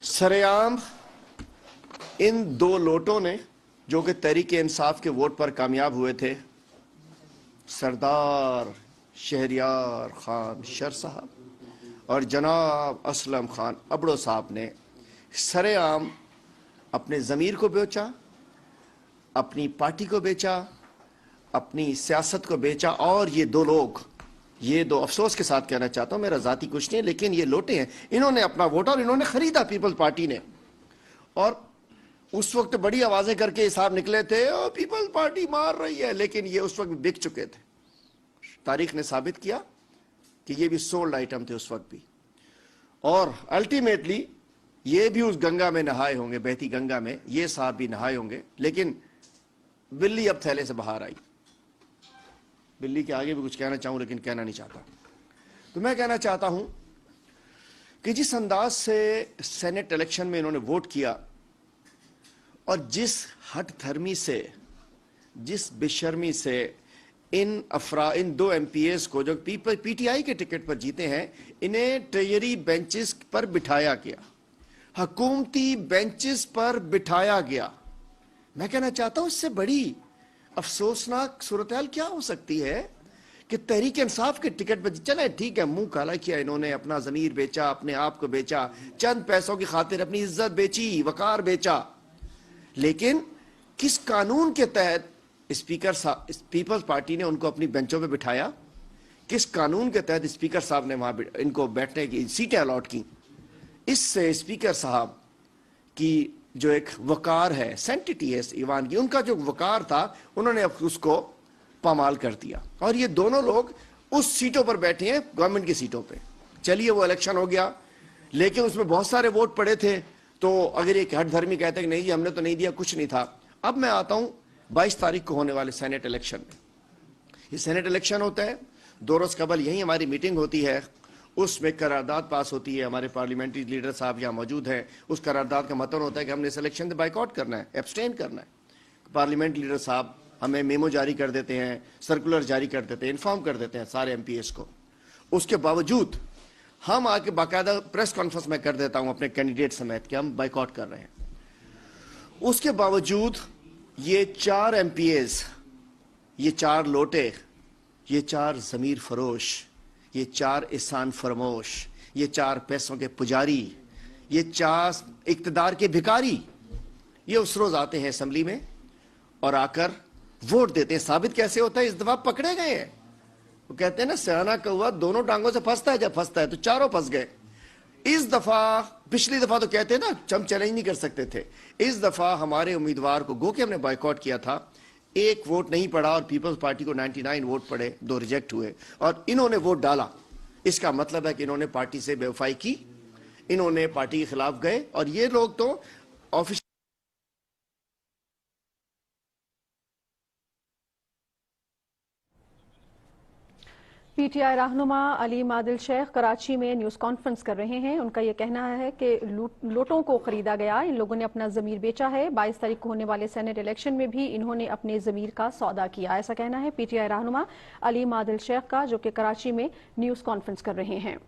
सरेआम इन दो लोटों ने जो कि तहरीक इंसाफ के वोट पर कामयाब हुए थे, सरदार शहरियार खान शर साहब और जनाब असलम खान अबड़ो साहब ने सरेआम अपने ज़मीर को बेचा, अपनी पार्टी को बेचा, अपनी सियासत को बेचा। और ये दो अफसोस के साथ कहना चाहता हूं, मेरा ज़ाती कुछ नहीं, लेकिन ये लोटे हैं। इन्होंने अपना वोट और इन्होंने खरीदा पीपल्स पार्टी ने। और उस वक्त बड़ी आवाजें करके ये साहब निकले थे, ओ पीपल्स पार्टी मार रही है, लेकिन ये उस वक्त बिक चुके थे। तारीख ने साबित किया कि ये भी सोल्ड आइटम थे उस वक्त भी। और अल्टीमेटली ये भी उस गंगा में नहाए होंगे, बहती गंगा में ये साहब भी नहाए होंगे, लेकिन बिल्ली अब थैले से बाहर आई। बिल्ली के आगे भी कुछ कहना चाहूं, लेकिन कहना नहीं चाहता। तो मैं कहना चाहता हूं कि जिस अंदाज से सेनेट इलेक्शन में इन्होंने वोट किया और जिस हठधर्मी से, जिस बेशर्मी से इन दो एमपीएस को जो पीटीआई के टिकट पर जीते हैं, इन्हें ट्रेजरी बेंचेस पर बिठाया गया, हुकूमती बेंचेस पर बिठाया गया। मैं कहना चाहता हूं इससे बड़ी अफसोसनाक सूरत-ए-हाल क्या हो सकती है कि तहरीक इंसाफ के टिकट पर चले, ठीक है, मुंह काला किया इन्होंने, अपना ज़मीर बेचा, अपने आप को बेचा, चंद पैसों की खातिर अपनी इज्जत बेची, वकार बेचा, लेकिन किस कानून के तहत पीपल्स पार्टी ने उनको अपनी बेंचों पे बिठाया? किस कानून के तहत स्पीकर साहब ने वहां इनको बैठने की सीटें अलॉट की? इससे स्पीकर साहब की जो एक वकार है, सेंटिटी है ईवान की, उनका जो वकार था उन्होंने अब उसको पामाल कर दिया। और ये दोनों लोग उस सीटों पर बैठे हैं, गवर्नमेंट की सीटों पे। चलिए वो इलेक्शन हो गया, लेकिन उसमें बहुत सारे वोट पड़े थे, तो अगर ये हठधर्मी कहते हैं कि नहीं जी हमने तो नहीं दिया, कुछ नहीं था। अब मैं आता हूं 22 तारीख को होने वाले सेनेट इलेक्शन में। ये सेनेट इलेक्शन होता है, 2 रोज कबल यही हमारी मीटिंग होती है, उसमें करारदाद पास होती है। हमारे पार्लियामेंट्री लीडर साहब यहाँ मौजूद हैं। उस करारदाद का मतलब होता है कि हमने इस इलेक्शन से बाइकआउट करना है, एब्सटेन करना है। पार्लियामेंट लीडर साहब हमें मेमो जारी कर देते हैं, सर्कुलर जारी कर देते हैं, इन्फॉर्म कर देते हैं सारे एमपीएस को। उसके बावजूद हम आके बाकायदा प्रेस कॉन्फ्रेंस में कर देता हूं अपने कैंडिडेट समेत कि हम बाइकआउट कर रहे हैं। उसके बावजूद ये 4 एमपीएस, ये 4 लोटे, ये 4 जमीर फरोश, ये 4 एहसान फरमोश, ये 4 पैसों के पुजारी, ये 4 इक्तदार के भिखारी, ये उस रोज आते हैं असेंबली में और आकर वोट देते हैं। साबित कैसे होता है? इस दफा पकड़े गए हैं। वो कहते हैं ना, सियाना कौवा दोनों टांगों से फंसता है, जब फंसता है तो चारों फंस गए। इस दफा, पिछली दफा तो कहते हैं ना हम चैलेंज नहीं कर सकते थे, इस दफा हमारे उम्मीदवार को गो के हमने बाइकआउट किया था, 1 वोट नहीं पड़ा और पीपल्स पार्टी को 99 वोट पड़े, 2 रिजेक्ट हुए और इन्होंने वोट डाला। इसका मतलब है कि इन्होंने पार्टी से बेवफाई की, इन्होंने पार्टी के खिलाफ गए। और ये लोग तो ऑफिस पीटीआई रहनुमा अलीम आदिल शेख कराची में न्यूज कॉन्फ्रेंस कर रहे हैं। उनका यह कहना है कि लोटों को खरीदा गया, इन लोगों ने अपना जमीर बेचा है। 22 तारीख को होने वाले सेनेट इलेक्शन में भी इन्होंने अपने जमीर का सौदा किया, ऐसा कहना है पीटीआई रहनुमा अलीम आदिल शेख का, जो कि कराची में न्यूज कॉन्फ्रेंस कर रहे हैं।